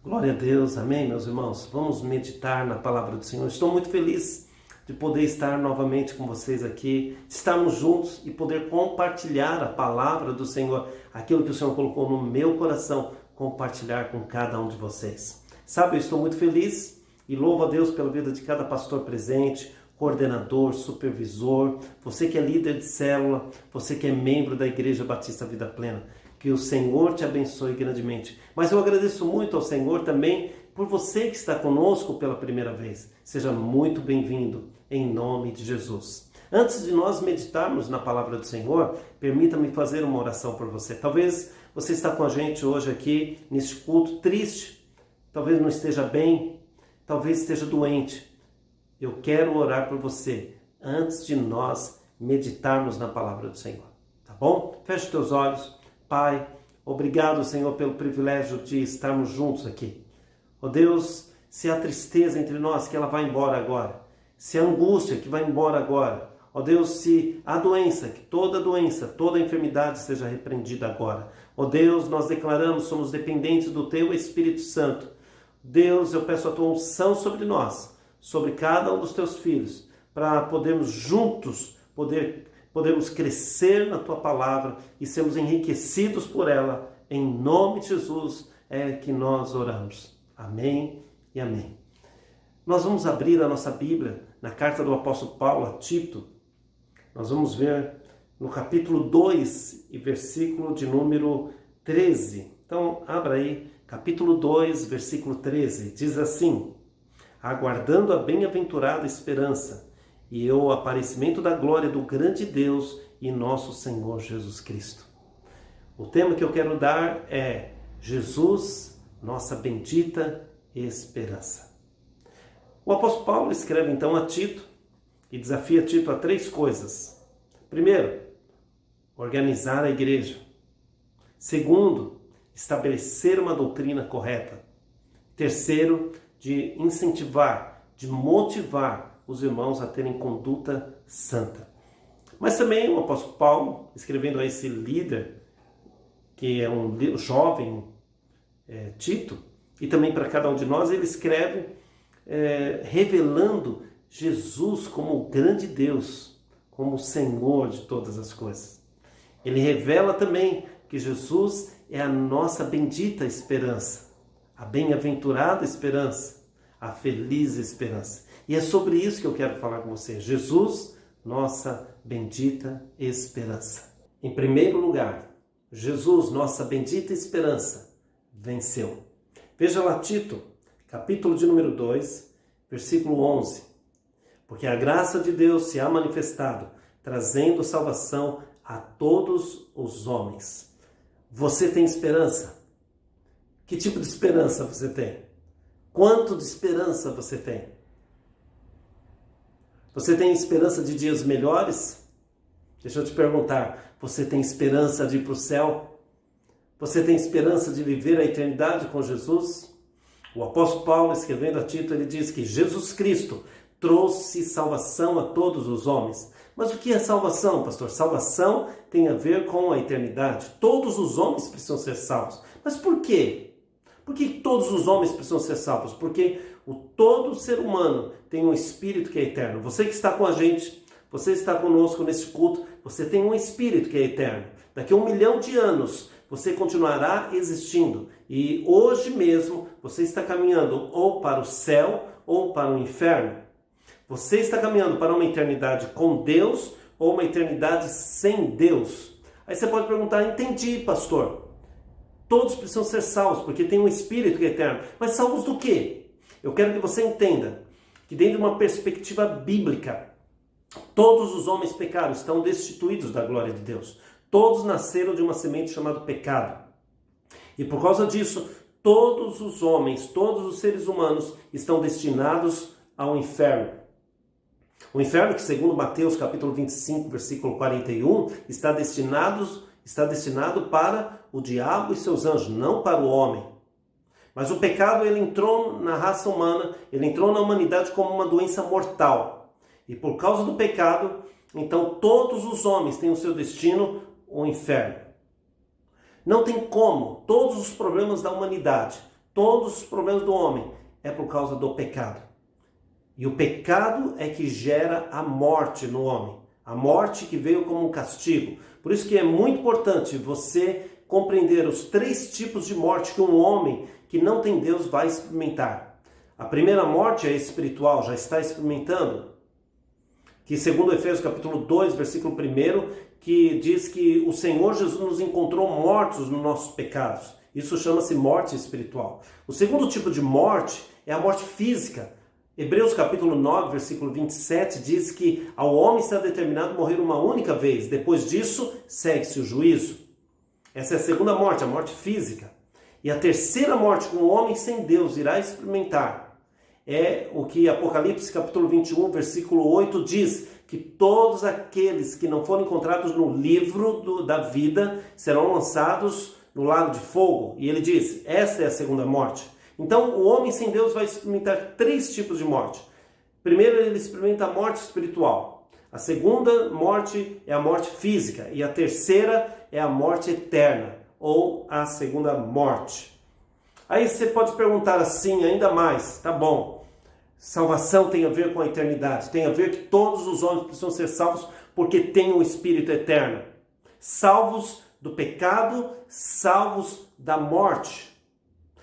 Glória a Deus, amém, meus irmãos? Vamos meditar na palavra do Senhor. Estou muito feliz de poder estar novamente com vocês aqui, estarmos juntos e poder compartilhar a palavra do Senhor, aquilo que o Senhor colocou no meu coração, compartilhar com cada um de vocês. Sabe, eu estou muito feliz e louvo a Deus pela vida de cada pastor presente, coordenador, supervisor, você que é líder de célula, você que é membro da Igreja Batista Vida Plena. Que o Senhor te abençoe grandemente. Mas eu agradeço muito ao Senhor também por você que está conosco pela primeira vez. Seja muito bem-vindo, em nome de Jesus. Antes de nós meditarmos na palavra do Senhor, permita-me fazer uma oração por você. Talvez você está com a gente hoje aqui, nesse culto, triste. Talvez não esteja bem, talvez esteja doente. Eu quero orar por você antes de nós meditarmos na palavra do Senhor. Tá bom? Feche os teus olhos. Pai, obrigado, Senhor, pelo privilégio de estarmos juntos aqui. Ó Deus, se há tristeza entre nós, que ela vai embora agora. Se há angústia, que vai embora agora. Ó Deus, se há doença, que toda enfermidade seja repreendida agora. Ó Deus, nós declaramos, somos dependentes do Teu Espírito Santo. Deus, eu peço a Tua unção sobre nós, sobre cada um dos Teus filhos, para podermos juntos podemos crescer na Tua palavra e sermos enriquecidos por ela. Em nome de Jesus é que nós oramos. Amém e amém. Nós vamos abrir a nossa Bíblia na carta do apóstolo Paulo a Tito. Nós vamos ver no capítulo 2 e versículo de número 13. Então, abra aí, capítulo 2, versículo 13. Diz assim: aguardando a bem-aventurada esperança e o aparecimento da glória do grande Deus e nosso Senhor Jesus Cristo. O tema que eu quero dar é Jesus, nossa bendita esperança. O apóstolo Paulo escreve então a Tito e desafia Tito a 3 coisas. Primeiro, organizar a igreja. Segundo, estabelecer uma doutrina correta. Terceiro, de incentivar, de motivar os irmãos a terem conduta santa. Mas também o apóstolo Paulo, escrevendo a esse líder, que é um jovem Tito, e também para cada um de nós, ele escreve revelando Jesus como o grande Deus, como o Senhor de todas as coisas. Ele revela também que Jesus é a nossa bendita esperança, a bem-aventurada esperança, a feliz esperança. E é sobre isso que eu quero falar com você. Jesus, nossa bendita esperança. Em primeiro lugar, Jesus, nossa bendita esperança, venceu. Veja lá Tito, capítulo de número 2, versículo 11. Porque a graça de Deus se há manifestado, trazendo salvação a todos os homens. Você tem esperança? Que tipo de esperança você tem? Quanto de esperança você tem? Você tem esperança de dias melhores? Deixa eu te perguntar, você tem esperança de ir para o céu? Você tem esperança de viver a eternidade com Jesus? O apóstolo Paulo, escrevendo a Tito, ele diz que Jesus Cristo trouxe salvação a todos os homens. Mas o que é salvação, pastor? Salvação tem a ver com a eternidade. Todos os homens precisam ser salvos. Mas por quê? Por que todos os homens precisam ser salvos? Porque todo ser humano tem um espírito que é eterno. Você que está com a gente, você está conosco nesse culto, você tem um espírito que é eterno. Daqui a 1 milhão de anos, você continuará existindo. E hoje mesmo, você está caminhando ou para o céu ou para o inferno. Você está caminhando para uma eternidade com Deus ou uma eternidade sem Deus. Aí você pode perguntar, entendi, pastor. Todos precisam ser salvos, porque tem um espírito que é eterno. Mas salvos do quê? Eu quero que você entenda que dentro de uma perspectiva bíblica, todos os homens pecaram, estão destituídos da glória de Deus. Todos nasceram de uma semente chamada pecado. E por causa disso, todos os homens, todos os seres humanos estão destinados ao inferno. O inferno, que segundo Mateus capítulo 25, versículo 41, está destinado para o diabo e seus anjos, não para o homem. Mas o pecado, ele entrou na raça humana, ele entrou na humanidade como uma doença mortal. E por causa do pecado, então todos os homens têm o seu destino, o inferno. Não tem como, todos os problemas da humanidade, todos os problemas do homem é por causa do pecado. E o pecado é que gera a morte no homem. A morte que veio como um castigo. Por isso que é muito importante você compreender os 3 tipos de morte que um homem que não tem Deus vai experimentar. A primeira morte é espiritual, já está experimentando. Que segundo Efésios capítulo 2, versículo 1, que diz que o Senhor Jesus nos encontrou mortos nos nossos pecados. Isso chama-se morte espiritual. O segundo tipo de morte é a morte física. Hebreus capítulo 9, versículo 27 diz que ao homem está determinado morrer uma única vez. Depois disso, segue-se o juízo. Essa é a segunda morte, a morte física. E a terceira morte que um homem sem Deus irá experimentar é o que Apocalipse capítulo 21, versículo 8 diz, que todos aqueles que não foram encontrados no livro da vida serão lançados no lago de fogo. E ele diz, essa é a segunda morte. Então o homem sem Deus vai experimentar 3 tipos de morte. Primeiro ele experimenta a morte espiritual. A segunda morte é a morte física. E a terceira é a morte eterna, ou a segunda morte. Aí você pode perguntar assim, ainda mais, tá bom, salvação tem a ver com a eternidade, tem a ver que todos os homens precisam ser salvos porque têm o Espírito eterno. Salvos do pecado, salvos da morte.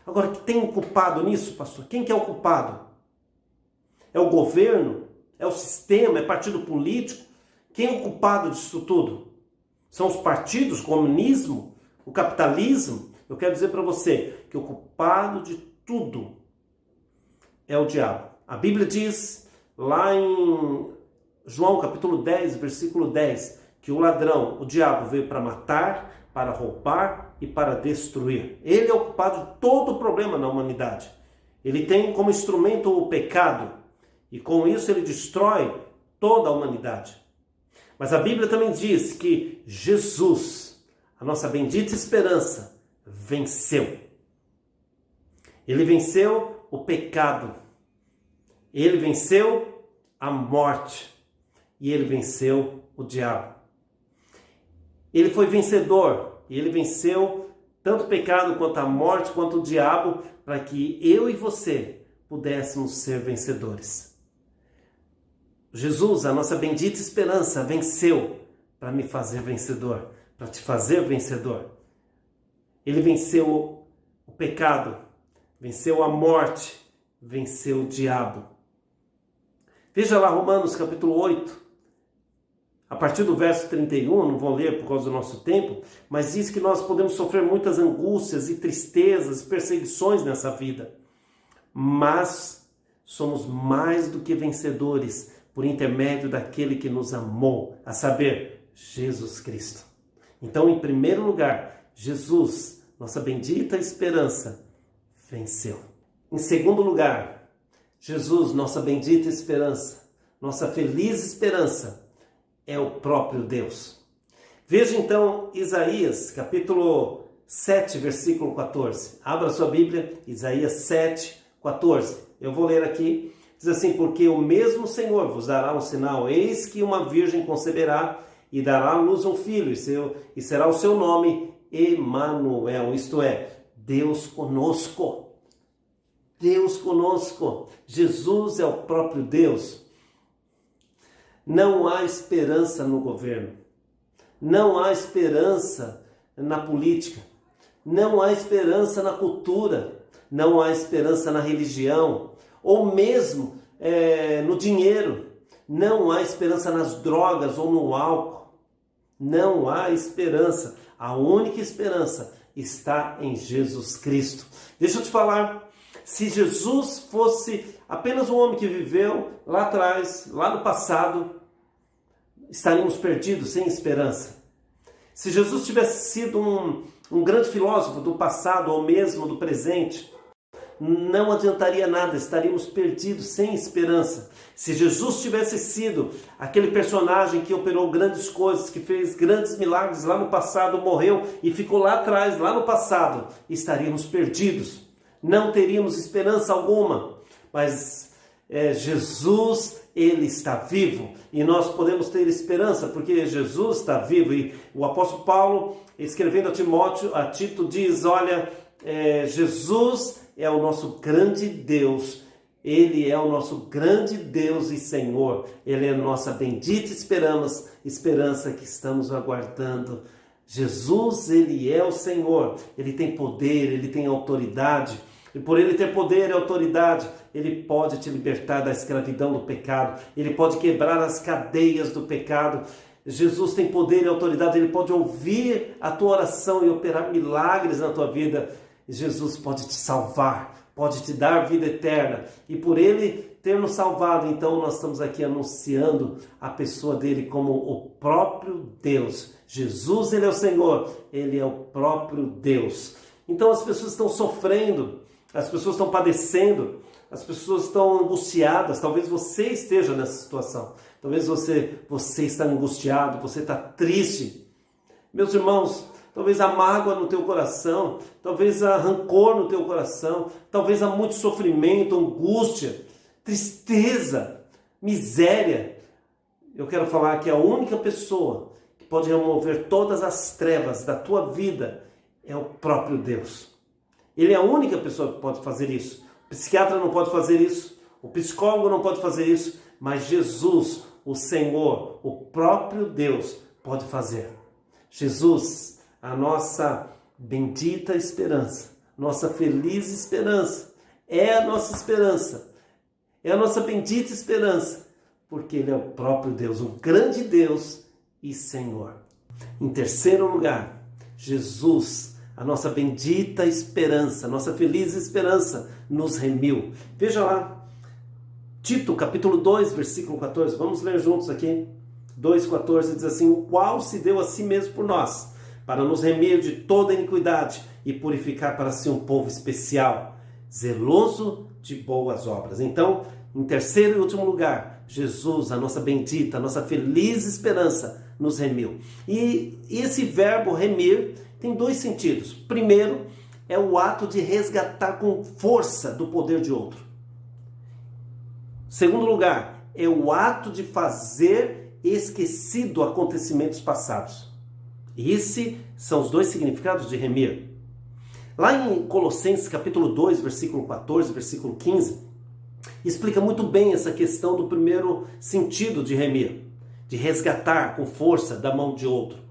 Agora, que tem um culpado nisso, pastor? Quem que é o culpado? É o governo? É o sistema? É partido político? Quem é o culpado disso tudo? São os partidos, o comunismo, o capitalismo? Eu quero dizer para você que o culpado de tudo é o diabo. A Bíblia diz lá em João capítulo 10, versículo 10, que o ladrão, o diabo, veio para matar, para roubar e para destruir. Ele é o culpado de todo o problema na humanidade. Ele tem como instrumento o pecado e com isso ele destrói toda a humanidade. Mas a Bíblia também diz que Jesus, a nossa bendita esperança, venceu. Ele venceu o pecado. Ele venceu a morte. E ele venceu o diabo. Ele foi vencedor. E ele venceu tanto o pecado quanto a morte, quanto o diabo, para que eu e você pudéssemos ser vencedores. Jesus, a nossa bendita esperança, venceu para me fazer vencedor, para te fazer vencedor. Ele venceu o pecado, venceu a morte, venceu o diabo. Veja lá Romanos capítulo 8, a partir do verso 31, não vou ler por causa do nosso tempo, mas diz que nós podemos sofrer muitas angústias e tristezas, perseguições nessa vida. Mas somos mais do que vencedores por intermédio daquele que nos amou, a saber, Jesus Cristo. Então, em primeiro lugar, Jesus, nossa bendita esperança, venceu. Em segundo lugar, Jesus, nossa bendita esperança, nossa feliz esperança, é o próprio Deus. Veja então Isaías, capítulo 7, versículo 14. Abra sua Bíblia, Isaías 7, 14. Eu vou ler aqui. Diz assim, porque o mesmo Senhor vos dará um sinal, eis que uma virgem conceberá e dará à luz um filho, e será o seu nome Emanuel, isto é, Deus conosco. Deus conosco. Jesus é o próprio Deus. Não há esperança no governo. Não há esperança na política. Não há esperança na cultura. Não há esperança na religião. Ou mesmo no dinheiro. Não há esperança nas drogas ou no álcool. Não há esperança. A única esperança está em Jesus Cristo. Deixa eu te falar. Se Jesus fosse apenas um homem que viveu lá atrás, lá no passado, estaríamos perdidos, sem esperança. Se Jesus tivesse sido um grande filósofo do passado ou mesmo do presente, não adiantaria nada, estaríamos perdidos, sem esperança. Se Jesus tivesse sido aquele personagem que operou grandes coisas, que fez grandes milagres lá no passado, morreu e ficou lá atrás, lá no passado, estaríamos perdidos. Não teríamos esperança alguma. Mas Jesus, Ele está vivo e nós podemos ter esperança porque Jesus está vivo. E o apóstolo Paulo, escrevendo a Tito, diz, olha, Jesus é o nosso grande Deus. Ele é o nosso grande Deus e Senhor. Ele é a nossa bendita esperança que estamos aguardando. Jesus, Ele é o Senhor. Ele tem poder, Ele tem autoridade. E por Ele ter poder e autoridade, Ele pode te libertar da escravidão do pecado. Ele pode quebrar as cadeias do pecado. Jesus tem poder e autoridade. Ele pode ouvir a tua oração e operar milagres na tua vida. Jesus pode te salvar, pode te dar vida eterna. E por Ele ter nos salvado, então nós estamos aqui anunciando a pessoa dele como o próprio Deus. Jesus, Ele é o Senhor, Ele é o próprio Deus. Então as pessoas estão sofrendo, as pessoas estão padecendo, as pessoas estão angustiadas. Talvez você esteja nessa situação. Talvez você está angustiado, você está triste. Meus irmãos, talvez há mágoa no teu coração, talvez há rancor no teu coração, talvez há muito sofrimento, angústia, tristeza, miséria. Eu quero falar que a única pessoa que pode remover todas as trevas da tua vida é o próprio Deus. Ele é a única pessoa que pode fazer isso. O psiquiatra não pode fazer isso, o psicólogo não pode fazer isso, mas Jesus, o Senhor, o próprio Deus, pode fazer. Jesus, a nossa bendita esperança, nossa feliz esperança, é a nossa esperança, é a nossa bendita esperança, porque Ele é o próprio Deus, o grande Deus e Senhor. Em terceiro lugar, Jesus, a nossa bendita esperança, nossa feliz esperança, nos remiu. Veja lá, Tito, capítulo 2, versículo 14, vamos ler juntos aqui. 2,14 diz assim: o qual se deu a si mesmo por nós, para nos remir de toda iniquidade e purificar para si um povo especial, zeloso de boas obras. Então, em terceiro e último lugar, Jesus, a nossa bendita, a nossa feliz esperança, nos remiu. E esse verbo remir tem dois sentidos. Primeiro, é o ato de resgatar com força do poder de outro. Segundo lugar, é o ato de fazer esquecido acontecimentos passados. Esses são os dois significados de remir. Lá em Colossenses capítulo 2, versículo 14, versículo 15, explica muito bem essa questão do primeiro sentido de remir, de resgatar com força da mão de outro.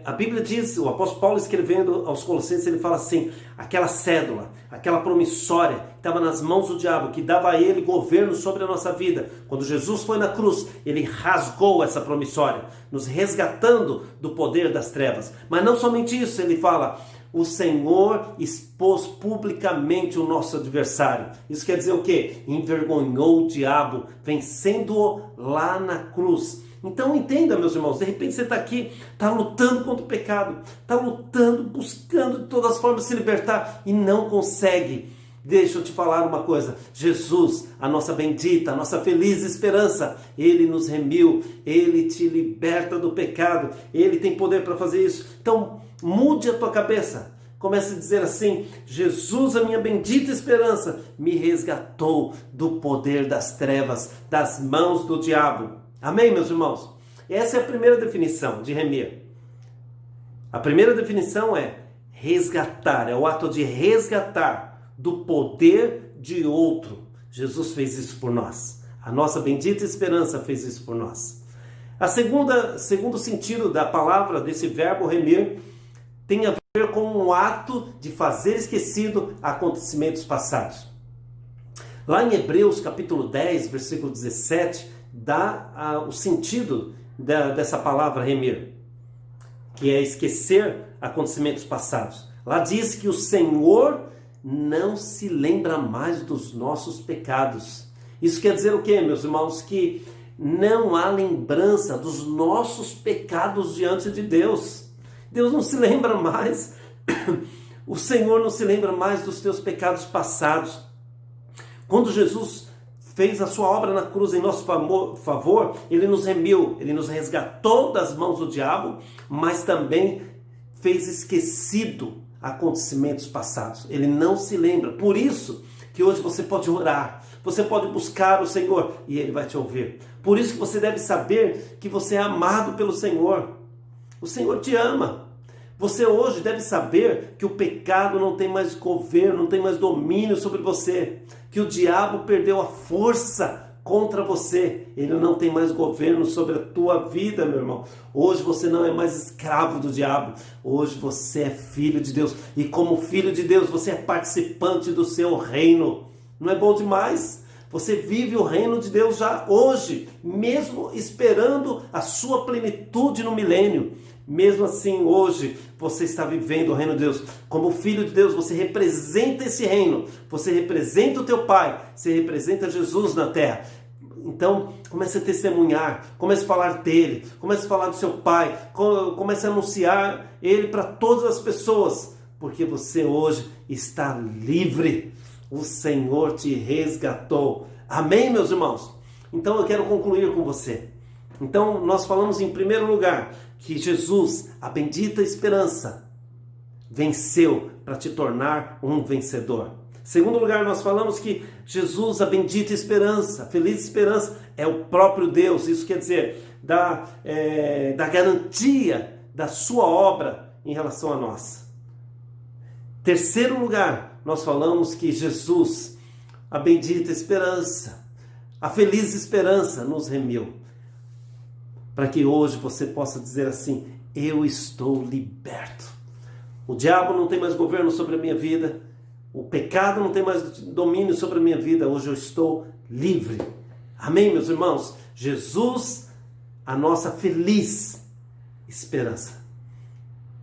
A Bíblia diz, o apóstolo Paulo escrevendo aos Colossenses, ele fala assim: aquela cédula, aquela promissória que estava nas mãos do diabo, que dava a ele governo sobre a nossa vida. Quando Jesus foi na cruz, ele rasgou essa promissória, nos resgatando do poder das trevas. Mas não somente isso, ele fala: o Senhor expôs publicamente o nosso adversário. Isso quer dizer o quê? Envergonhou o diabo, vencendo-o lá na cruz. Então entenda, meus irmãos, de repente você está aqui, está lutando contra o pecado, está lutando, buscando de todas as formas se libertar e não consegue. Deixa eu te falar uma coisa: Jesus, a nossa bendita, a nossa feliz esperança, Ele nos remiu, Ele te liberta do pecado, Ele tem poder para fazer isso. Então mude a tua cabeça, comece a dizer assim: Jesus, a minha bendita esperança, me resgatou do poder das trevas, das mãos do diabo. Amém, meus irmãos? Essa é a primeira definição de remir. A primeira definição é resgatar, é o ato de resgatar do poder de outro. Jesus fez isso por nós. A nossa bendita esperança fez isso por nós. Segundo sentido da palavra, desse verbo remir, tem a ver com um ato de fazer esquecido acontecimentos passados. Lá em Hebreus capítulo 10, versículo 17, dá o sentido dessa palavra remir, que é esquecer acontecimentos passados. Lá diz que o Senhor não se lembra mais dos nossos pecados. Isso quer dizer o quê, meus irmãos? Que não há lembrança dos nossos pecados diante de Deus. Deus não se lembra mais. O Senhor não se lembra mais dos teus pecados passados. Quando Jesus fez a sua obra na cruz em nosso favor, Ele nos remiu, Ele nos resgatou das mãos do diabo, mas também fez esquecido acontecimentos passados. Ele não se lembra. Por isso que hoje você pode orar, você pode buscar o Senhor e Ele vai te ouvir. Por isso que você deve saber que você é amado pelo Senhor. O Senhor te ama. Você hoje deve saber que o pecado não tem mais governo, não tem mais domínio sobre você, que o diabo perdeu a força contra você, ele não tem mais governo sobre a tua vida, meu irmão. Hoje você não é mais escravo do diabo, hoje você é filho de Deus, e como filho de Deus você é participante do seu reino. Não é bom demais? Você vive o reino de Deus já hoje, mesmo esperando a sua plenitude no milênio. Mesmo assim, hoje, você está vivendo o reino de Deus. Como filho de Deus, você representa esse reino. Você representa o teu Pai. Você representa Jesus na terra. Então, comece a testemunhar. Comece a falar dele. Comece a falar do seu Pai. Comece a anunciar ele para todas as pessoas. Porque você hoje está livre. O Senhor te resgatou. Amém, meus irmãos? Então, eu quero concluir com você. Então, nós falamos em primeiro lugar que Jesus, a bendita esperança, venceu para te tornar um vencedor. Segundo lugar, nós falamos que Jesus, a bendita esperança, a feliz esperança, é o próprio Deus. Isso quer dizer, da garantia da sua obra em relação a nós. Terceiro lugar, nós falamos que Jesus, a bendita esperança, a feliz esperança, nos remiu. Para que hoje você possa dizer assim: eu estou liberto. O diabo não tem mais governo sobre a minha vida. O pecado não tem mais domínio sobre a minha vida. Hoje eu estou livre. Amém, meus irmãos? Jesus, a nossa feliz esperança.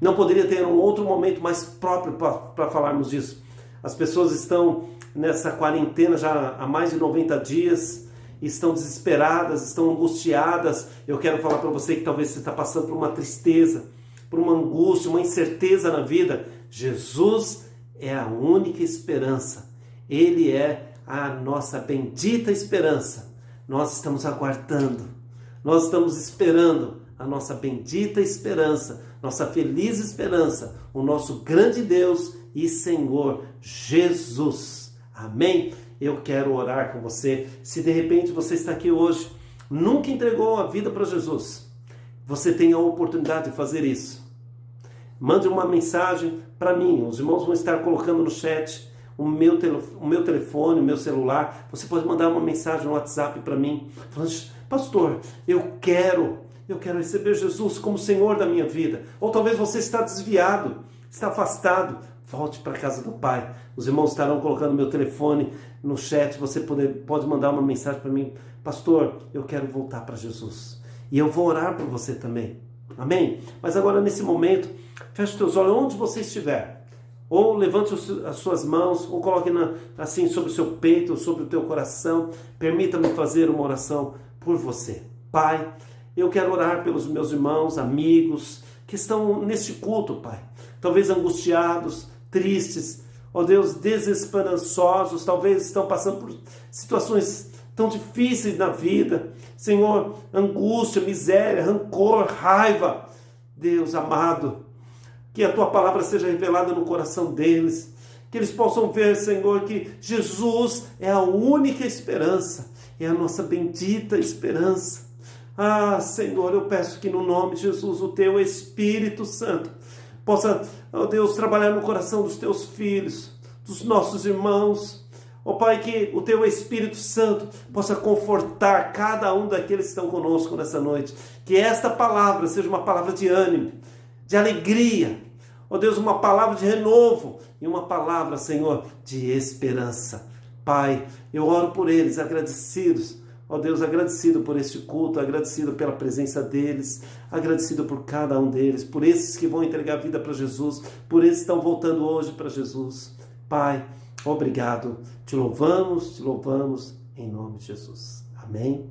Não poderia ter um outro momento mais próprio para falarmos disso. As pessoas estão nessa quarentena já há mais de 90 dias. Estão desesperadas, estão angustiadas. Eu quero falar para você que talvez você está passando por uma tristeza, por uma angústia, uma incerteza na vida. Jesus é a única esperança. Ele é a nossa bendita esperança. Nós estamos aguardando, nós estamos esperando a nossa bendita esperança, nossa feliz esperança, o nosso grande Deus e Senhor Jesus. Amém? Eu quero orar com você. Se de repente você está aqui hoje, nunca entregou a vida para Jesus, você tem a oportunidade de fazer isso. Mande uma mensagem para mim. Os irmãos vão estar colocando no chat o meu telefone, o meu celular. Você pode mandar uma mensagem no WhatsApp para mim, falando: pastor, eu quero receber Jesus como Senhor da minha vida. Ou talvez você está desviado, está afastado. Volte para a casa do Pai. Os irmãos estarão colocando meu telefone no chat. Você pode mandar uma mensagem para mim: pastor, eu quero voltar para Jesus. E eu vou orar por você também. Amém? Mas agora, nesse momento, feche os teus olhos onde você estiver. Ou levante as suas mãos, ou coloque assim sobre o seu peito, ou sobre o teu coração. Permita-me fazer uma oração por você. Pai, eu quero orar pelos meus irmãos, amigos, que estão neste culto, Pai. Talvez angustiados, tristes, ó Deus, desesperançosos, talvez estão passando por situações tão difíceis na vida. Senhor, angústia, miséria, rancor, raiva. Deus amado, que a Tua palavra seja revelada no coração deles, que eles possam ver, Senhor, que Jesus é a única esperança, é a nossa bendita esperança. Ah, Senhor, eu peço que no nome de Jesus o Teu Espírito Santo possa, ó Deus, trabalhar no coração dos Teus filhos, dos nossos irmãos. Ó Pai, que o Teu Espírito Santo possa confortar cada um daqueles que estão conosco nessa noite. Que esta palavra seja uma palavra de ânimo, de alegria. Ó Deus, uma palavra de renovo e uma palavra, Senhor, de esperança. Pai, eu oro por eles, agradecidos. Ó Deus, agradecido por este culto, agradecido pela presença deles, agradecido por cada um deles, por esses que vão entregar a vida para Jesus, por esses que estão voltando hoje para Jesus. Pai, obrigado. Te louvamos em nome de Jesus. Amém.